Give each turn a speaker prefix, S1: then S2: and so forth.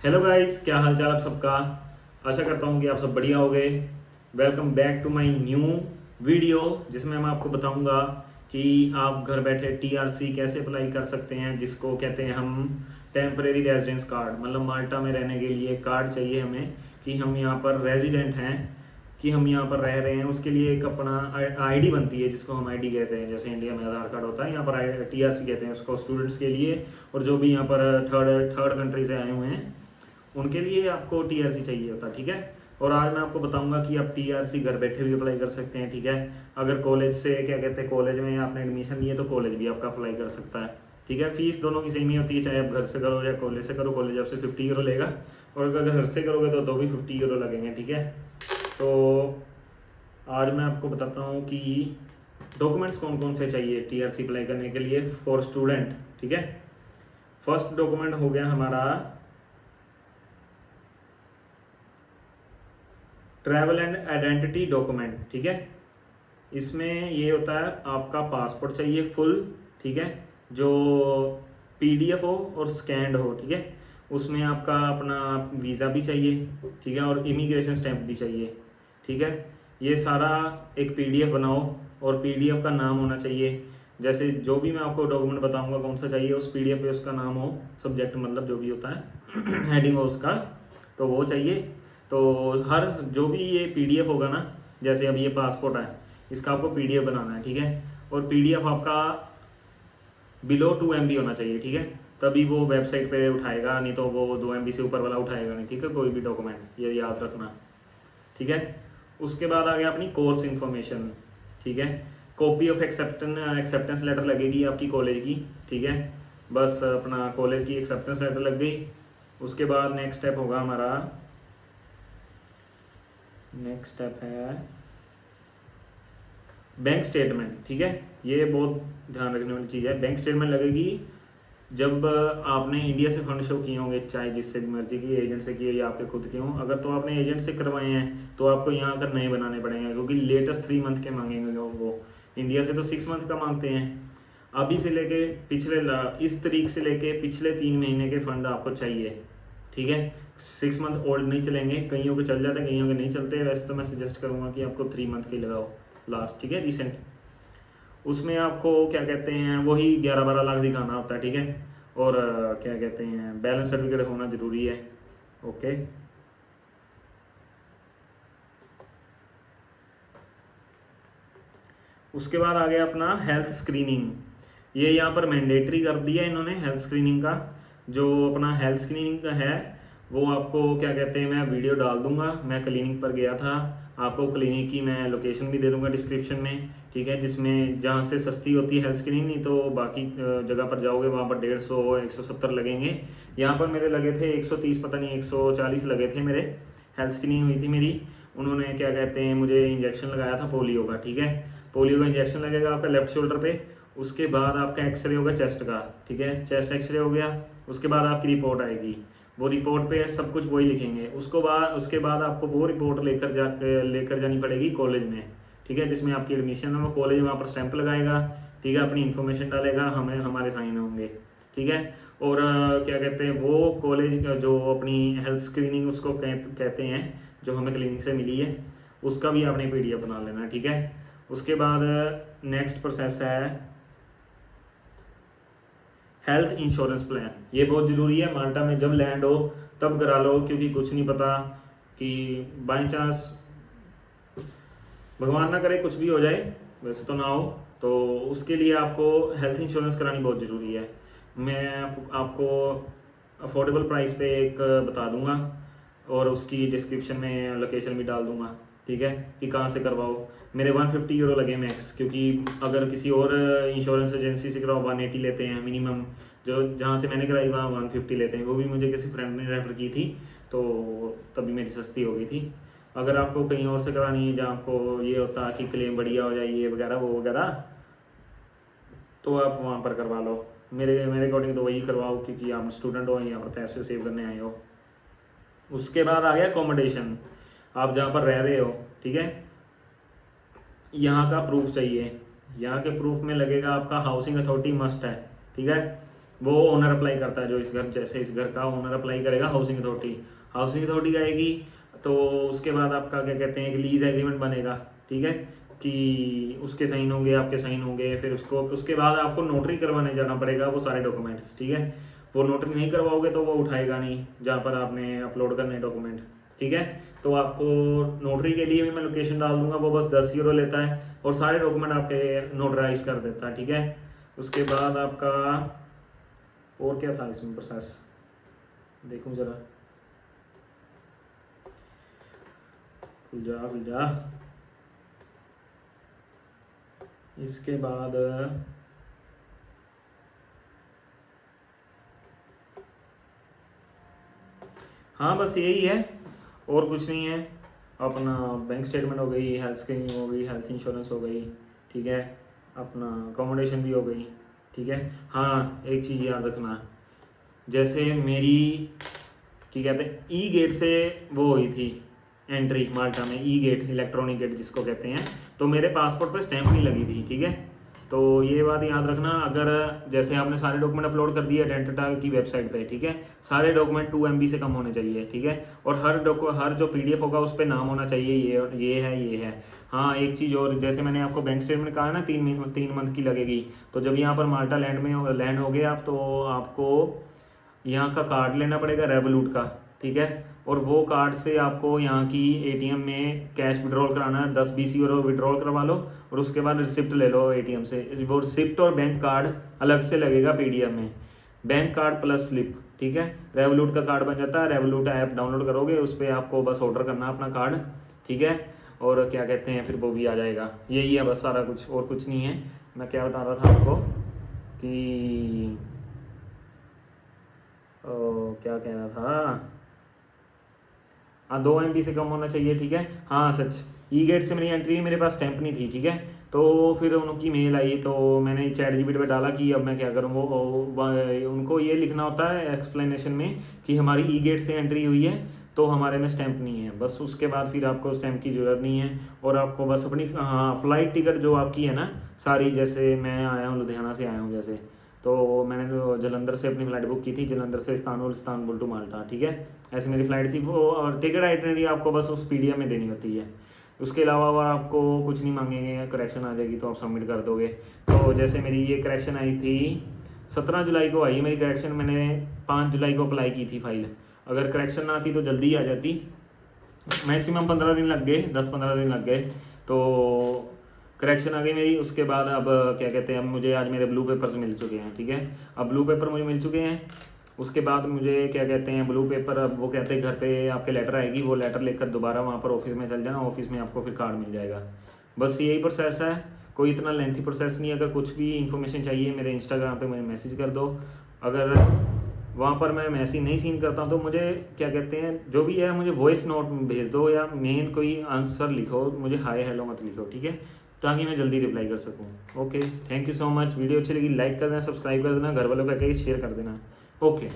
S1: Hello guys, क्या हाल चाल आप सबका। आशा करता हूँ कि आप सब बढ़िया होंगे। Welcome back to my new video, जिसमें मैं आपको बताऊंगा कि आप घर बैठे टीआरसी कैसे अप्लाई कर सकते हैं, जिसको कहते हैं हम टेम्परेरी रेजिडेंस कार्ड। मतलब माल्टा में रहने के लिए कार्ड चाहिए हमें कि हम यहाँ पर रेजिडेंट हैं, कि हम यहाँ पर रह रहे हैं। उसके लिए एक अपना आईडी बनती है, जिसको हम आईडी कहते हैं। जैसे इंडिया में आधार कार्ड होता है, यहाँ पर टीआरसी कहते हैं उसको स्टूडेंट्स के लिए, और जो भी यहाँ पर थर्ड थर्ड कंट्री से आए हुए हैं उनके लिए आपको टीआरसी चाहिए होता है। ठीक है। और आज मैं आपको बताऊंगा कि आप टीआरसी घर बैठे भी अप्लाई कर सकते हैं। ठीक है। अगर कॉलेज से क्या कहते हैं, कॉलेज में आपने एडमिशन लिए तो कॉलेज भी आपका अप्लाई कर सकता है। ठीक है। फीस दोनों की सेम ही होती है, चाहे आप घर से करो या कॉलेज से करो। कॉलेज आपसे 50 यूरो लेगा, और अगर घर से करोगे तो भी 50 यूरो लगेंगे। ठीक है। तो आज मैं आपको बताता हूँ कि डॉक्यूमेंट्स कौन कौन से चाहिए टीआरसी अप्लाई करने के लिए फॉर स्टूडेंट। ठीक है। फर्स्ट डॉक्यूमेंट हो गया हमारा ट्रैवल एंड आइडेंटिटी डॉक्यूमेंट। ठीक है। इसमें ये होता है, आपका पासपोर्ट चाहिए फुल। ठीक है। जो पीडीएफ हो और स्कैंड हो। ठीक है। उसमें आपका अपना वीज़ा भी चाहिए। ठीक है। और इमिग्रेशन स्टैंप भी चाहिए। ठीक है। ये सारा एक पीडीएफ बनाओ, और पीडीएफ का नाम होना चाहिए। जैसे जो भी मैं आपको डॉक्यूमेंट बताऊंगा कौन सा चाहिए, उस पीडीएफ पे उसका नाम हो, सब्जेक्ट मतलब जो भी होता है हेडिंग हो उसका, तो वो चाहिए। तो हर जो भी ये पीडीएफ होगा ना, जैसे अब ये पासपोर्ट है, इसका आपको पीडीएफ बनाना है। ठीक है। और पीडीएफ आपका बिलो 2 MB होना चाहिए। ठीक है। तभी वो वेबसाइट पे उठाएगा, नहीं तो वो 2 MB से ऊपर वाला उठाएगा नहीं। ठीक है। कोई भी डॉक्यूमेंट, ये याद रखना। ठीक है। उसके बाद आ गया अपनी कोर्स इन्फॉर्मेशन। ठीक है। कॉपी ऑफ एक्सेप्टेंस लेटर लगेगी आपकी कॉलेज की। ठीक है। बस अपना कॉलेज की एक्सेप्टेंस लेटर लग गई। उसके बाद नेक्स्ट स्टेप होगा हमारा, नेक्स्ट स्टेप है बैंक स्टेटमेंट। ठीक है। ये बहुत ध्यान रखने वाली चीज़ है। बैंक स्टेटमेंट लगेगी जब आपने इंडिया से फंड शो किए होंगे, चाहे जिससे भी मर्जी किए, एजेंट से किए या आपके खुद के हों। अगर तो आपने एजेंट से करवाए हैं तो आपको यहाँ कर नए बनाने पड़ेंगे, क्योंकि लेटेस्ट 3 मंथ के मांगेंगे वो। इंडिया से तो 6 मंथ का मांगते हैं। अभी से लेके इस तारीख से लेके पिछले 3 महीने के फंड आपको चाहिए। ठीक है। 6 मंथ ओल्ड नहीं चलेंगे, कईयों के चल जाते हैं, कईयों के नहीं चलते। वैसे तो मैं सजेस्ट करूँगा कि आपको 3 मंथ के लगाओ लास्ट। ठीक है। रिसेंट उसमें आपको क्या कहते हैं, वही 11-12 लाख दिखाना होता है। ठीक है। और क्या कहते हैं, बैलेंस सर्टिफिकेट होना ज़रूरी है। ओके। उसके बाद आ गया अपना हेल्थ स्क्रीनिंग। ये यहाँ पर मैंडेटरी कर दिया इन्होंने हेल्थ स्क्रीनिंग का। जो अपना हेल्थ स्क्रीनिंग का है वो आपको क्या कहते हैं, मैं वीडियो डाल दूंगा। मैं क्लिनिक पर गया था, आपको क्लिनिक की मैं लोकेशन भी दे दूंगा डिस्क्रिप्शन में। ठीक है। जिसमें जहाँ से सस्ती होती है हेल्थ स्क्रीनिंग, नहीं तो बाकी जगह पर जाओगे वहाँ पर 150-170 लगेंगे। यहाँ पर मेरे लगे थे 130, पता नहीं 140 लगे थे मेरे। हेल्थ स्क्रीनिंग हुई थी मेरी। उन्होंने क्या कहते हैं, मुझे इंजेक्शन लगाया था पोलियो का। ठीक है। पोलियो का इंजेक्शन लगेगा आपका लेफ्ट शोल्डर पे। उसके बाद आपका एक्सरे होगा चेस्ट का। ठीक है। चेस्ट एक्सरे हो गया। उसके बाद आपकी रिपोर्ट आएगी। वो रिपोर्ट पे सब कुछ वही लिखेंगे। उसके बाद आपको वो रिपोर्ट लेकर जानी पड़ेगी कॉलेज में। ठीक है। जिसमें आपकी एडमिशन है, वो कॉलेज वहाँ पर स्टैंप लगाएगा। ठीक है। अपनी इन्फॉर्मेशन डालेगा, हमें हमारे साइन होंगे। ठीक है। और क्या कहते हैं, वो कॉलेज जो अपनी हेल्थ स्क्रीनिंग उसको कहते हैं, जो हमें क्लिनिक से मिली है, उसका भी आपने पीडीएफ बना लेना है। ठीक है। उसके बाद नेक्स्ट प्रोसेस है हेल्थ इंश्योरेंस प्लान। ये बहुत ज़रूरी है, माल्टा में जब लैंड हो तब करा लो, क्योंकि कुछ नहीं पता कि बाई चांस भगवान ना करे कुछ भी हो जाए, वैसे तो ना हो, तो उसके लिए आपको हेल्थ इंश्योरेंस करानी बहुत ज़रूरी है। मैं आपको अफोर्डेबल प्राइस पे एक बता दूंगा, और उसकी डिस्क्रिप्शन में लोकेशन भी डाल दूंगा। ठीक है। कि कहाँ से करवाओ। मेरे 150 यूरो लगे मैक्स, क्योंकि अगर किसी और इंश्योरेंस एजेंसी से कराओ 180 लेते हैं मिनिमम। जो जहाँ से मैंने कराई वहाँ 150 लेते हैं। वो भी मुझे किसी फ्रेंड ने रेफ़र की थी, तो तभी मेरी सस्ती हो गई थी। अगर आपको कहीं और से करानी है, जहाँ आपको ये होता है कि क्लेम बढ़िया हो जाए ये वगैरह वो वगैरह, तो आप वहाँ पर करवा लो। मेरे मेरे अकॉर्डिंग तो वही करवाओ, क्योंकि आप स्टूडेंट हो, यहाँ पर पैसे सेव करने आए हो। उसके बाद आ गया अकोमोडेशन, आप जहाँ पर रह रहे हो। ठीक है। यहाँ का प्रूफ चाहिए। यहाँ के प्रूफ में लगेगा आपका हाउसिंग अथॉरिटी मस्ट है। ठीक है। वो ओनर अप्लाई करता है, जो इस घर, जैसे इस घर का ओनर अप्लाई करेगा हाउसिंग अथॉरिटी, हाउसिंग अथॉरिटी आएगी तो उसके बाद आपका क्या कहते हैं, एक लीज एग्रीमेंट बनेगा, ठीक है, कि उसके साइन होंगे, आपके साइन होंगे, फिर उसको उसके बाद आपको नोटरी करवाने जाना पड़ेगा वो सारे डॉक्यूमेंट्स, ठीक है। वो नोटरी नहीं करवाओगे तो वो उठाएगा नहीं जहाँ पर आपने अपलोड करने डॉक्यूमेंट, ठीक है। तो आपको नोटरी के लिए भी मैं लोकेशन डाल दूंगा, वो बस 10 यूरो लेता है और सारे डॉक्यूमेंट आपके नोटराइज कर देता है, ठीक है। उसके बाद आपका और क्या था इसमें प्रोसेस, देखूं जरा, खुल जा। इसके बाद हाँ बस यही है, और कुछ नहीं है। अपना बैंक स्टेटमेंट हो गई, हेल्थ स्क्रीनिंग हो गई, हेल्थ इंश्योरेंस हो गई, ठीक है, अपना अकोमोडेशन भी हो गई, ठीक है। हाँ एक चीज़ याद रखना, जैसे मेरी क्या कहते हैं ई गेट से वो हुई थी एंट्री माल्टा में, ई गेट इलेक्ट्रॉनिक गेट जिसको कहते हैं, तो मेरे पासपोर्ट पे स्टैंप नहीं लगी थी, ठीक है। तो ये बात याद रखना, अगर जैसे आपने सारे डॉक्यूमेंट अपलोड कर दिए डेंटटा की वेबसाइट पे, ठीक है, सारे डॉक्यूमेंट 2 MB से कम होने चाहिए, ठीक है, और हर जो PDF होगा उस पर नाम होना चाहिए, ये है। हाँ एक चीज़ और, जैसे मैंने आपको बैंक स्टेटमेंट कहा ना 3 मंथ की लगेगी, तो जब यहाँ पर माल्टा लैंड में लैंड हो गए आप, तो आपको यहाँ का कार्ड लेना पड़ेगा रेवोलूट का, ठीक है, और वो कार्ड से आपको यहाँ की ATM में कैश विड्रॉल कराना है, 10-20 यूरो विड्रॉल करवा लो, और उसके बाद रिसिप्ट ले लो ATM से। वो रिसिप्ट और बैंक कार्ड अलग से लगेगा PDF में, बैंक कार्ड प्लस स्लिप, ठीक है। रेवोलूट का कार्ड बन जाता है, रेवोलूट ऐप डाउनलोड करोगे, उस पर आपको बस ऑर्डर करना है अपना कार्ड, ठीक है, और क्या कहते हैं फिर वो भी आ जाएगा। यही है बस सारा कुछ, और कुछ नहीं है। मैं क्या बता रहा था आपको कि क्या कह रहा था, हाँ 2 MB से कम होना चाहिए, ठीक है। हाँ सच, ई गेट से मेरी एंट्री, मेरे पास स्टैंप नहीं थी, ठीक है। तो फिर उनकी मेल आई, तो मैंने ChatGPT पे डाला कि अब मैं क्या करूँ, उनको ये लिखना होता है एक्सप्लेनेशन में कि हमारी ई गेट से एंट्री हुई है तो हमारे में स्टैंप नहीं है, बस उसके बाद फिर आपको स्टैंप की ज़रूरत नहीं है, और आपको बस अपनी हाँ फ्लाइट टिकट जो आपकी है ना सारी, जैसे मैं आया हूँ लुधियाना से आया हूँ जैसे, तो मैंने जो जलंधर से अपनी फ़्लाइट बुक की थी, जलंधर से इस्तांबुल, इस्तांबुल टू माल्टा, ठीक है, ऐसी मेरी फ़्लाइट थी वो, और टिकट आइटनरी आपको बस उस PDF में देनी होती है। उसके अलावा और आपको कुछ नहीं मांगेंगे, करेक्शन आ जाएगी तो आप सबमिट कर दोगे। तो जैसे मेरी ये करेक्शन आई थी 17 जुलाई को आई है मेरी करेक्शन, मैंने 5 जुलाई को अप्लाई की थी फाइल, अगर करेक्शन ना आती तो जल्दी आ जाती, मैक्सिमम 15 दिन लग गए, 10-15 दिन लग गए, तो करेक्शन आ गई मेरी। उसके बाद अब क्या कहते हैं, अब मुझे आज मेरे ब्लू पेपर्स मिल चुके हैं, ठीक है, अब ब्लू पेपर मुझे मिल चुके हैं। उसके बाद मुझे क्या कहते हैं ब्लू पेपर, अब वो कहते हैं घर पे आपके लेटर आएगी, वो लेटर लेकर दोबारा वहाँ पर ऑफिस में चल जाना, ऑफिस में आपको फिर कार्ड मिल जाएगा। बस यही प्रोसेस है, कोई इतना लेंथी प्रोसेस नहीं है। अगर कुछ भी इन्फॉर्मेशन चाहिए मेरे इंस्टाग्राम पे मुझे मैसेज कर दो, अगर वहाँ पर मैं मैसेज नहीं सीन करता तो मुझे क्या कहते हैं जो भी है मुझे वॉइस नोट भेज दो, या मेन कोई आंसर लिखो, मुझे हाय हेलो मत लिखो, ठीक है, ताकि मैं जल्दी रिप्लाई कर सकूँ। Okay, thank you so much. Video अच्छी लगी लाइक कर देना, सब्सक्राइब कर देना, घर वालों को कह के शेयर कर देना। ओके।